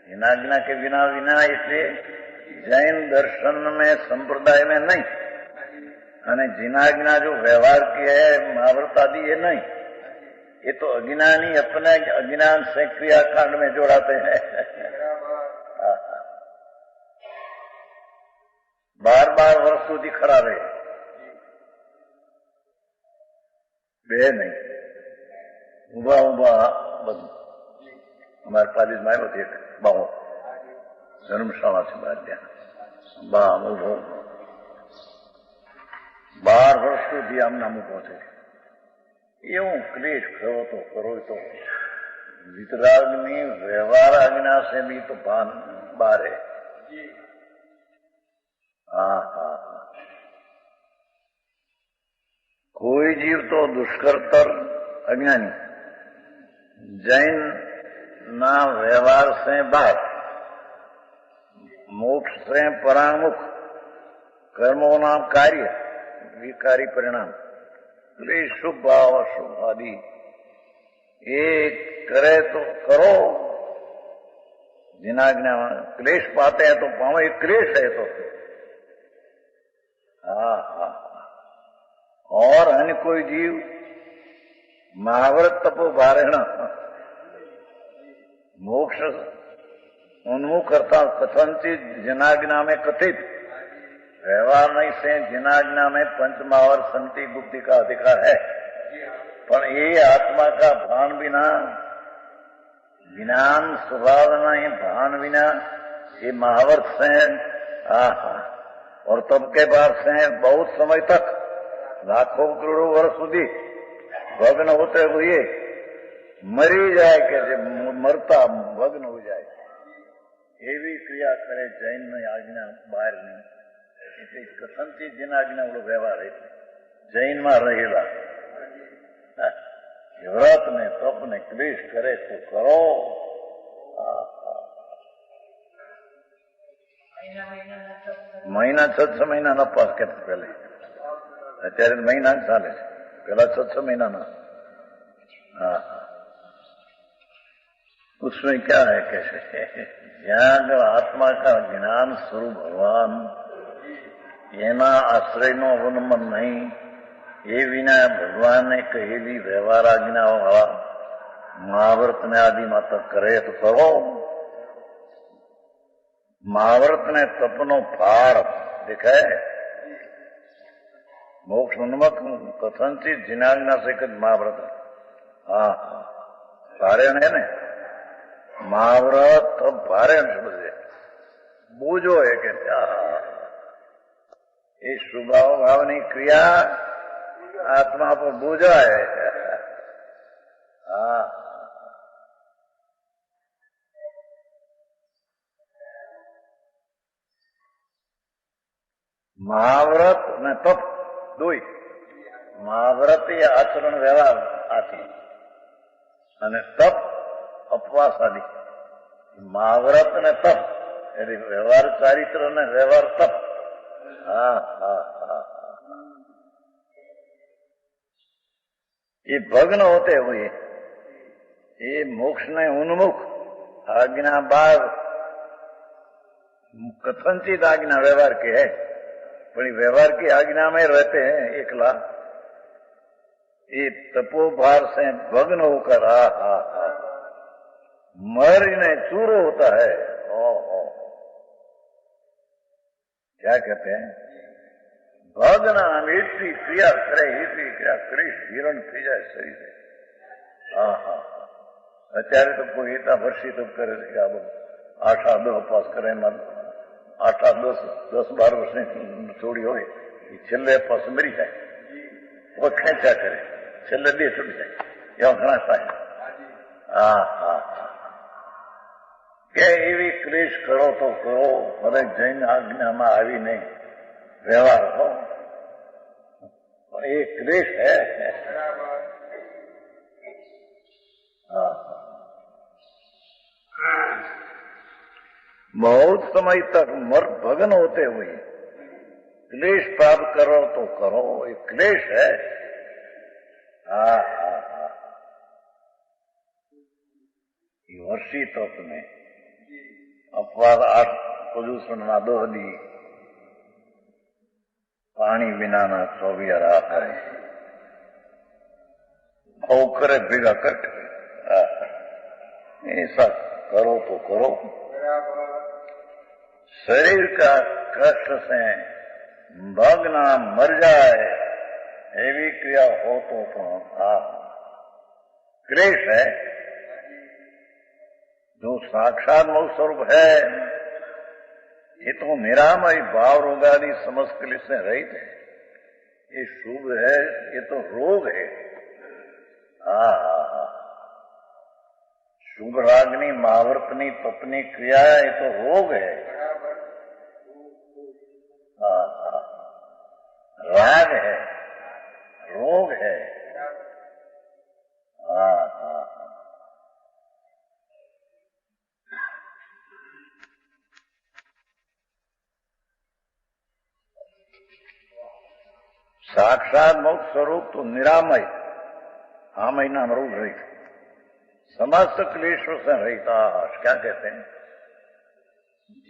जिनाज्ञा के बिना बिना इसलिए जैन दर्शन में संप्रदाय में नहीं, અને जिनाज्ञा जो व्यवहार की है महाव्रत आदि ये नहीं. ये तो अज्ञानी अपने अज्ञान से क्रियाकांड में जोड़ाते हैं. बार बार वर्ष સુધી खड़ा रहे बे नहीं. ઉભા ઉભા બધું અમારે પાલિશમાં આવ્યો એક બાવો ધર્મશાળાથી બહાર ત્યાં બા ઉભો 12 વર્ષ સુધી આમનામ ઉભો છે. એવું ક્લેશ ખરો તો વિતરાગની વ્યવહાર આજ્ઞા से भी तो भान बारे. हाँ हाँ कोई जीव तो दुष्कर्तर अज्ञानी जैन ना व्यवहार से बाहर मोक्ष से परामुख कर्मों नाम कार्य विकारी परिणाम शुभ भाव शुभ आदि एक करे तो करो. जिनाज्ञा क्लेश पाते हैं तो पाओ एक क्लेश है तो हाँ हाँ. और अन्य कोई जीव महाव्रत तपो भारण मोक्ष उन्मुख करता कथनचित जिनाज्ञा में कथित व्यवहार नहीं से जिनाज्ञा में पंचमावर संति बुद्धि का अधिकार है. पर ये आत्मा का भान बिना ज्ञान स्वभाव नहीं भान बिना ये महावर्त से और तब के बाद से बहुत समय तक लाखों करोड़ों वर्ष સુધી भग्न होते हुए मरी जाए के मरता भग्न हो जाए એવી ક્રિયા કરે જૈન આજ્ઞા બહાર નહીં. એટલે કથનથી જેન આજ્ઞા ઓલો વ્યવહાર એટલે જૈનમાં રહેલા વ્રત ને તપ ને ક્લેશ કરે તો કરો. મહિના 6 મહિના નપાસ કરતા પેલે અત્યારે મહિના ચાલે છે પેલા 6 મહિનાના. हाँ उसमें क्या है कैसे यहाँ अगर आत्मा का ज्ञान स्वरूप भगवान एना आश्रय नो अवलंबन नहीं ये विना भगवान ने कहेली व्यवहार आज्ञा वाला महाव्रत ने आदि माता करे तो करो. महाव्रत ने तपनो फार दिखाए मोक्ष उन्मुख कथनचित जिनाज्ञा से कद महाव्रत. हाँ भारे है ने महाव्रत तब भारे समझे बूझो है कि ये स्वभाव भावनी क्रिया आत्मा पर बूझा है. हाँ महाव्रत ने तप दुई महाव्रत ये आचरण व्यवहार आचरण અને તપ અપવાસ આદિ. મહાવ્રત ને તપ એટલે વ્યવહાર ચારિત્ર ને વ્યવહાર તપ. હા હા હા ये भग्न होते हुए ये मोक्ष ने उन्मुख आज्ञा बाद कथनचित आज्ञा व्यवहार की है पर व्यवहार की आज्ञा में रहते हैं एकला. ये तपोभार से भग्न होकर मरने चूरो होता है. ओ क्या कहते हैं भग्न इतनी क्रिया करे इतनी क्रिया કરી હિરણ થઈ જાય શરીર. હા હા અત્યારે તો કોઈ એટલા વર્ષી તો કરે છે કે આ બધું 8-10 અપવાસ કરે એમાં 8-10-12 વર્ષની થોડી હોય એ છેલ્લે અપવાસ મરી જાય તો ખેંચ્યા કરે છેલ્લે 2 છૂટી જાય એવા ઘણા થાય. હા હા કે એવી ક્લેશ કરો તો કરો ભલે જૈન આજ્ઞામાં આવી નહીં व्यवहार हो ये क्लेश है. बहुत समय तक मर भग्न होते हुए क्लेश प्राप्त करो तो करो ये क्लेश है. हाँ हाँ हाँ वर्षी तप में अपवाद 8 प्रदूषण ना दोहदी पानी बिना ना 24 रहा करे करे भेगा कट ऐसा करो तो करो. शरीर का कष्ट से भगना मर जाए एवी क्रिया हो तो क्लेश है। जो साक्षात मोक्ष स्वरूप है ये तो निरामय भाव रोगादि समस्त क्लेश से रहित है। ये शुभ है, ये तो रोग है। शुभ रागनी महावर्तनी तपनी क्रिया ये तो रोग है। राग है, रोग है। साक्षात मोक्ष स्वरूप तो निरामय, आमय नाम रोग रहित, समस्त क्लेशों से रहित। क्या कहते हैं?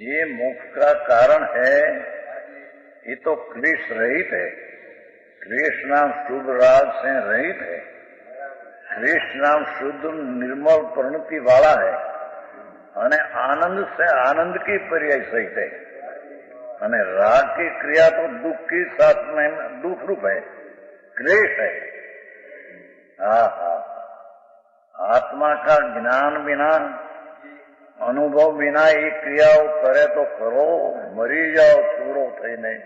ये मोक्ष का कारण है, ये तो क्लेश रहित है। क्लेश नाम शुभ राग से रहित है। क्लेश नाम शुद्ध निर्मल परिणति वाला है। અને आनंद से आनंद की पर्याय सहित है। અને राग की क्रिया तो दुख की साथ में दुख रूप है, क्लेश है। आत्मा का ज्ञान बिना, अनुभव बिना ये क्रियाओं करे तो करो, मरी जाओ चूरो थई नहीं।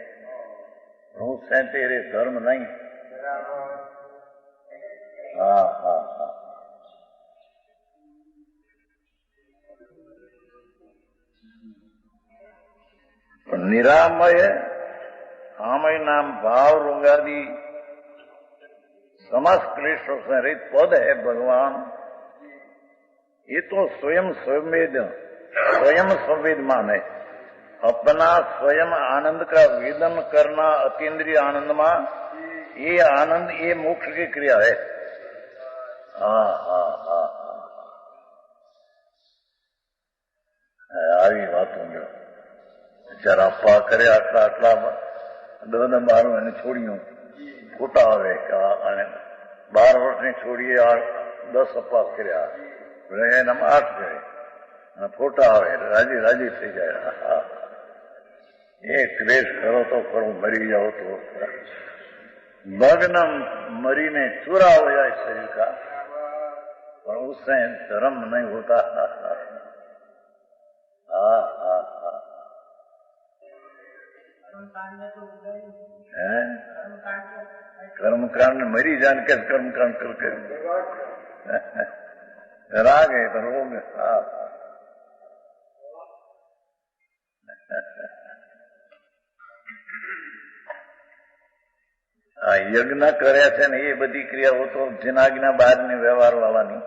હું से तेरे धर्म नहीं। निरामय आमय नाम भाव रोगादि समस्त क्लेशों से रहित पद है भगवान। ये तो स्वयं संवेदमान है। अपना स्वयं आनंद का वेदन करना अतीन्द्रिय आनंद में, ये आनंद ये मोक्ष की क्रिया है। આવી વાતો જો જરા અપ્પા કરે આટલા આટલા 10-12 એને છોડ્યું ખોટા આવે અને 12 વર્ષની છોડીએ 10 અપ્પા કર્યા, એનામાં 8 કરે અને ખોટા આવે રાજી રાજી થઈ જાય। ये क्लेश करो तो करो, मरी जाओ तो भग्न मरीने चूरा हो जाए शरीर का, पर उससे धर्म नहीं होता। कर्मकांड मरी जान के कर्मकांड करके राग है तो रोग। यज्ञ કર્યા છે ને એ બધી ક્રિયાઓ તો જનાજ્ઞા બહારની વ્યવહાર વાળાની,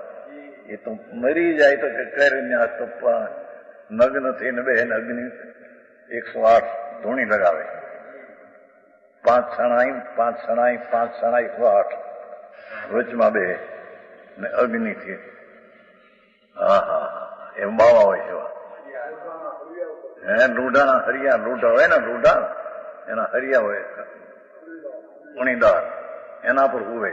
એ તો મરી જાય તો કરીને આ તપવા નગ્ન થઈને બેન અગ્નિ 108 ધૂણી લગાવે, 5 સણાઈ 108 વચમાં બે ને અગ્નિથી એમ બાવા હોય છે। લૂઢાના હરિયા લૂઢા હોય ને, લૂઢા એના હરિયા હોય ઉણીદાર, એના પર હુવે।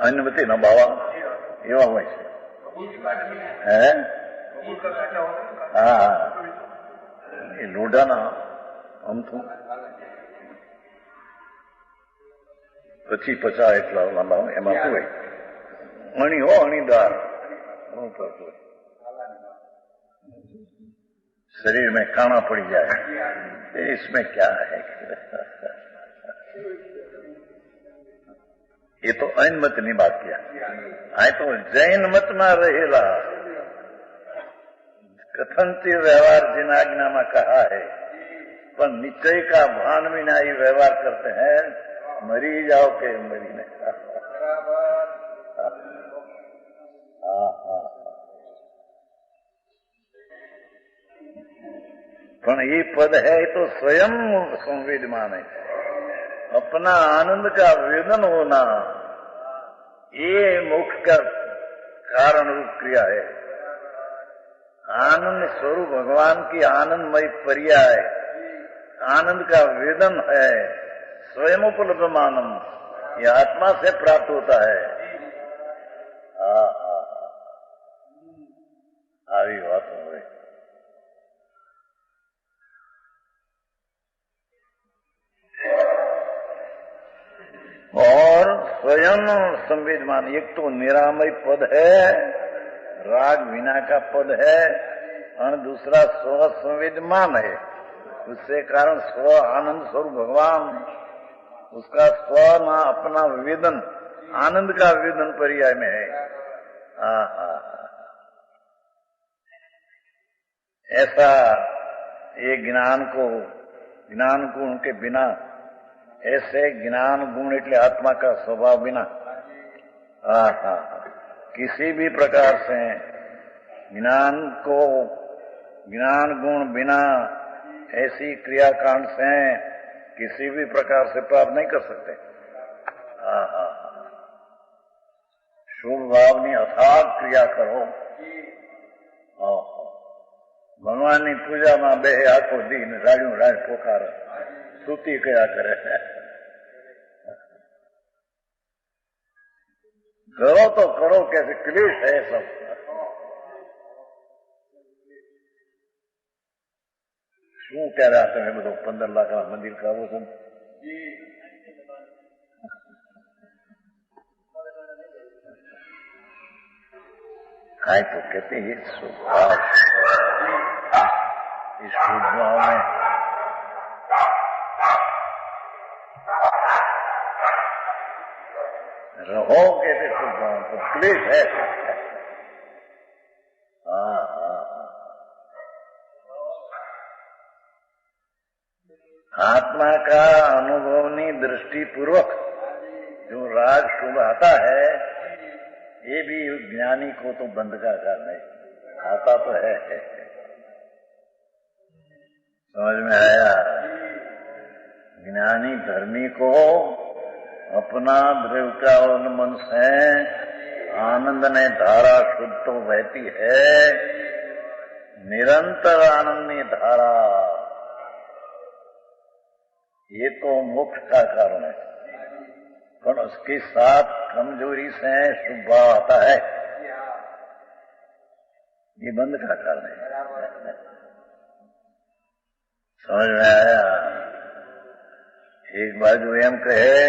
અન્નવતી ના બાવા એવા હોય છે। એ લોઢાના અમથું 25-50 એટલા લાંબા હોય, એમાં હુવે અણી હો, અણીદાર शरीर में काना पड़ी जाए, इसमें क्या है? ये तो ऐन मत नहीं बात किया। आए तो जैन मत में रहेला कथनती व्यवहार जिन आज्ञा में कहा है, पर निश्चय का भान भी ना ये व्यवहार करते हैं, मरी जाओ के मरी नहीं। પણ ये पद है तो स्वयं संवेदमान है। अपना आनंद का वेदन होना ये मोक्ष का कारण रूप क्रिया है। आनंद स्वरूप भगवान की आनंदमय पर्याय आनंद का वेदन है, स्वयं उपलब्ध मानम, ये आत्मा से प्राप्त होता है। આવી વાત હોય। और स्वयं संवेदमान, एक तो निरामय पद है, राग विना का पद है, और दूसरा स्व संवेदमान है। उससे कारण स्व आनंद स्वरूप भगवान, उसका स्व ना अपना वेदन, आनंद का वेदन पर्याय में है। ऐसा ये ज्ञान गुण के बिना, ऐसे ज्ञान गुण એટલે आत्मा का स्वभाव बिना किसी भी प्रकार से ज्ञान गुण बिना ऐसी क्रियाकांड से किसी भी प्रकार से प्राप्त नहीं कर सकते। शुभ भावनी अथाग क्रिया करो। भगवान की पूजा में बे आखो दिन राजू राज पोकार स्तुति कया करे। करो तो करो, कैसे क्लेश है सब। શું કહેવા તમે બધો 15 લાખ મંદિર કાઢો છો? काय तो कहते हैं स्वभाव, इस स्वभाव में रहो, कहते स्वभाव तो क्लेश है। आत्मा का अनुभवनी दृष्टि पूर्वक जो राग शुभ आता है, ये भी ज्ञानी को तो बंद का कारण है, आता तो है। समझ में आया? ज्ञानी धर्मी को अपना द्रव्य का मन से आनंद ने धारा शुद्ध तो बहती है, निरंतर आनंदी धारा, ये तो मोक्ष का कारण है। पर उसके साथ कमजोरी से शुभ भाव आता है, ये बंद का कारण है। समझ में आया? एक बाजू एम कहे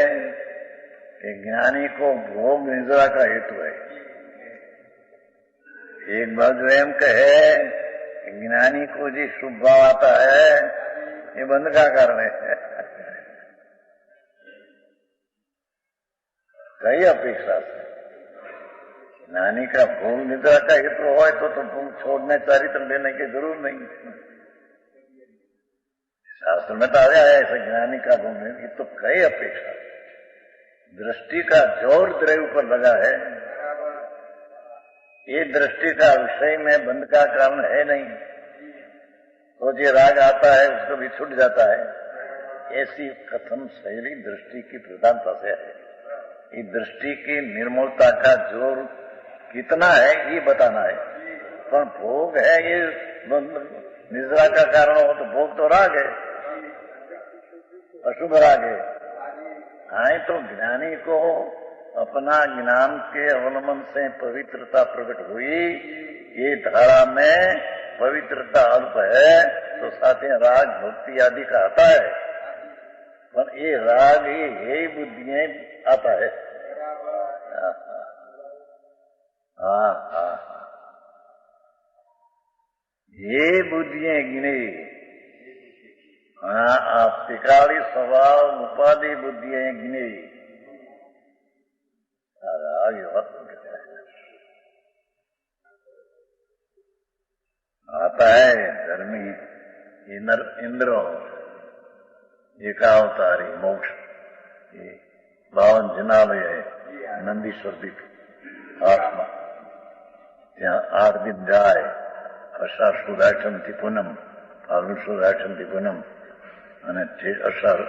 कि ज्ञानी को भोग निद्रा का हेतु है, एक बाजू एम कहे कि ज्ञानी को जी शुभ भाव आता है, ये बंद का कारण है। कई अपेक्षा से ज्ञानी का भोग निद्रा का हेतु हो तो भोग छोड़ने चारित्र लेने की जरूर नहीं। शास्त्र में तो आया है ऐसे ज्ञानी का भोग नहीं, तो कई अपेक्षा दृष्टि का जोर द्रव्य पर लगा है, ये दृष्टि का विषय में बंध का कारण है नहीं, तो जो राग आता है उसको भी छूट जाता है। ऐसी कथन शैली दृष्टि की प्रधानता से है। ये दृष्टि की निर्मलता का जोर कितना है ये बताना है। पर भोग है ये निद्रा का कारण हो तो भोग तो राग है, अशुभ राग है। हाँ, तो ज्ञानी को अपना ज्ञान के अवलंबन से पवित्रता प्रकट हुई, ये धारा में पवित्रता अल्प है तो साथ ही राग भक्ति आदि का आता है, पर ये राग यही बुद्धियां आता है। ये बुद्धियां गिने, त्रिकाली स्वभाव उपाधि बुद्धियां गिने, आगे बात आता है धर्मी इंद्रो एकावतारी मोक्ष, 52 જનાલય है नंदीश्वर द्वीप आत्मा, ત્યાં 8 दिन જાય, અષાઢ સુદ આઠમથી પૂનમ, ફાલ્ગુન સુદ આઠમથી પૂનમ, અને અષાઢ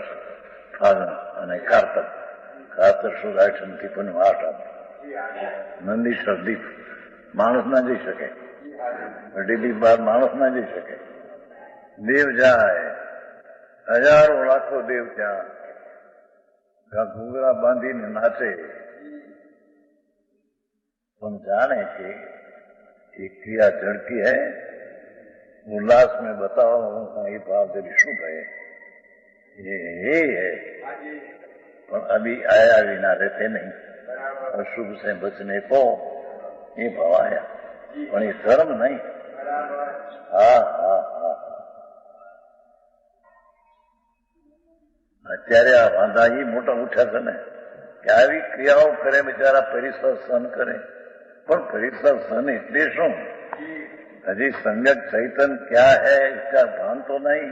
ફાલ્ગુન અને કારતક સુદ આઠમથી પૂનમ 8 નંદીશ્વર દ્વીપ માણસ ના જઈ શકે, અઢી દીપ બાદ માણસ ના જઈ શકે, દેવ જાય, હજારો લાખો દેવ ત્યાં ઘૂઘરા બાંધીને નાચે, પણ જાણે કે ये क्रिया जड़ की है, उल्लास में बताओ ये भाव जब शुभ है, ये है पर अभी आया बिना रहते नहीं। अशुभ से बचने को ये भाव आया, पर ये धर्म नहीं। हाँ हाँ हाँ, અત્યારે આ વાંધા એ મોટા ઉઠ્યા છે ને કે આવી ક્રિયાઓ કરે બિચારા, પરિસર સહન કરે, પણ પરિસર સહન એટલે શું? अभी सम्यक चैतन्य क्या है इसका भान तो नहीं।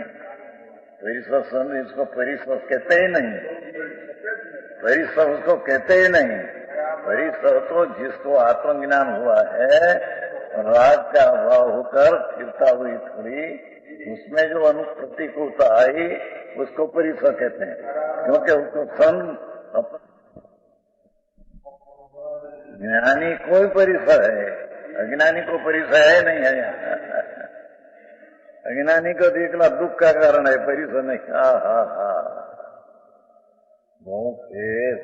परिसर इसको परिसर कहते ही नहीं, परिसर उसको कहते ही नहीं। परिसर तो जिसको आत्मज्ञान हुआ है, राग का अभाव होकर फिरता हुई थोड़ी, उसमें जो अनुप्रतिकूलता आई उसको परिसर कहते हैं, क्योंकि उसको सन ज्ञानी कोई परिसर है, अज्ञानी को परिसर है नहीं है। अज्ञानी को देखना दुख का कारण है, परिसर नहीं। हा हा हा, बहुत फेर।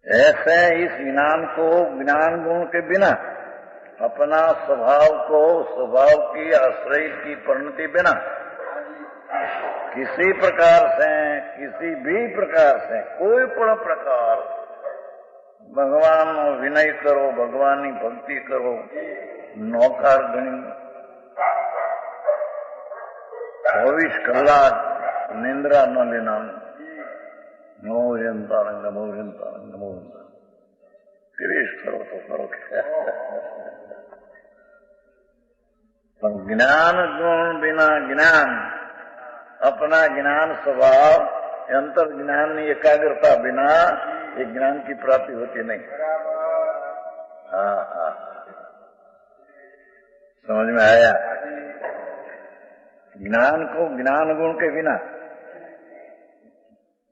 ऐसे इस ज्ञान को, ज्ञान गुण के बिना अपना स्वभाव को, स्वभाव की आश्रय की परिणति बिना किसी प्रकार से, किसी भी प्रकार से, कोई पण प्रकार भगवान विनय करो, भगवान की भक्ति करो, नौकार गणी 24 કલાક निंद्रा न लेना। नमो यंतारंग नमो यंतारंग नमो यंतारंग, क्लेश करो तो करो क्या। पर ज्ञान गुण बिना ज्ञान, अपना ज्ञान स्वभाव, अंतर ज्ञान एकाग्रता बिना ये ज्ञान की प्राप्ति होती नहीं। हाँ हाँ, समझ में आया? ज्ञान को ज्ञान गुण के बिना,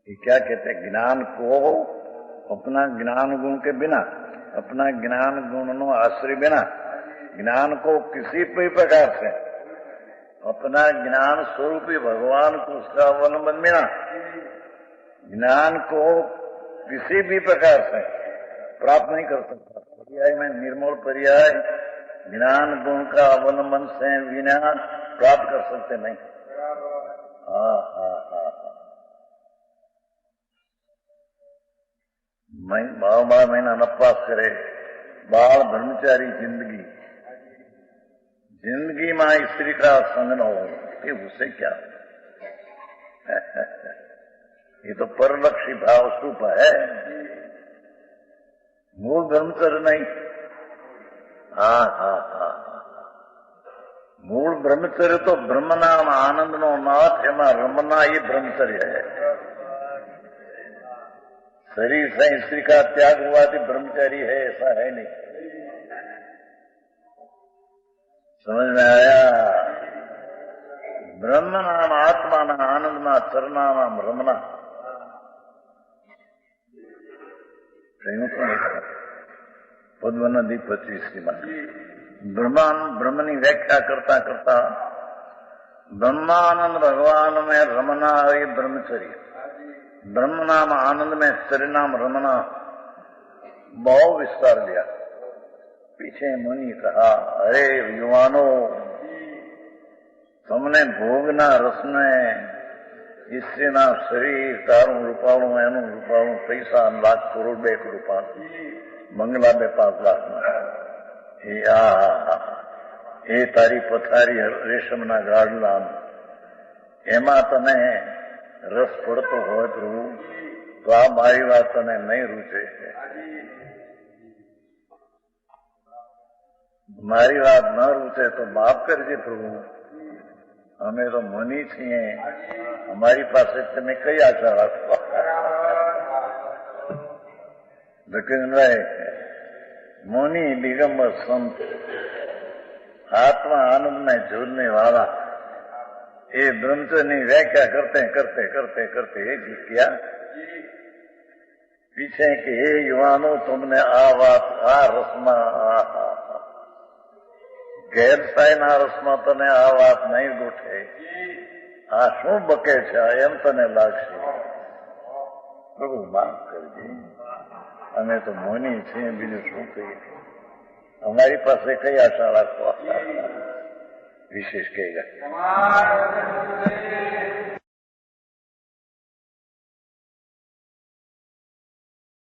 ये क्या कहते हैं? ज्ञान को अपना ज्ञान गुण के बिना, अपना ज्ञान गुण नो आश्रय बिना, ज्ञान को किसी भी प्रकार से अपना ज्ञान स्वरूपी भगवान को उसका अवलंबन बिना, ज्ञान को किसी भी प्रकार से प्राप्त नहीं कर सकता। पर्याय में निर्मूल पर्याय, ज्ञान गुण का अवलंबन से बिना प्राप्त कर सकते नहीं। हाँ हाँ हाँ, बार 12 महीना नपास करे, बाल ब्रह्मचारी जिंदगी, जिंदगी में स्त्री का संग न हो, ये उससे क्या? ये तो परलक्षी भाव स्वरूप है, मूल ब्रह्मचर्य नहीं। हाँ हाँ हाँ, मूल ब्रह्मचर्य तो ब्रह्म नाम आनंद नो नाथ एमा रमना, ये ब्रह्मचर्य है। शरीर से स्त्री का त्याग हुआ तो ब्रह्मचारी है, ऐसा है नहीं। समझ में आया? ब्रह्म नाम आत्मा ना आनंद ना चरना नाम रमना। पद्म नदी 25 में ब्रह्मनी व्याख्या करता करता ब्रह्मानंद भगवान में रमना है ब्रह्मचर्य, ब्रह्म नाम आनंद में चर्य नाम रमना, बहुत विस्तार दिया। पीछे मुनि कहा, अरे युवानों, तुमने भोगना रसने ઈશ્વરના શરીર તારું રૂપાળું, એનું રૂપાળું, પૈસા 1 લાખ કરોડ 2 કરોડ રૂપિયા, બંગલા 2-5 લાખના, એ તારી પથારી રેશમના ગાડલા, એમાં તને રસ પડતો હોય પ્રભુ તો આ મારી વાત તને નહીં રૂચે, મારી વાત ન રૂચે તો માફ કરજે પ્રભુ, અમે તો મુનિ છીએ, અમારી પાસે તમે કઈ આશા રાખો. દક્ષિણભાઈ મુનિ દિગંબર સંત આત્મા આનંદને જોડને વાળા એ બ્રહ્મચર્યની વ્યાખ્યા કરતે કરતે કરતે કરતે એ જીત્યા પીછે કે હે યુવાનો, તમને આ વાત આ રસમાં ગેરસાઈના રસમાં તને આ વાત નહીં ગોઠે, આ શું બકે છે એમ તને લાગશે. પ્રભુ માફ કરજે, અમે તો મોની છીએ, બીજું શું કહીએ, અમારી પાસે કઈ આશા રાખવા. विशेष कहेगा।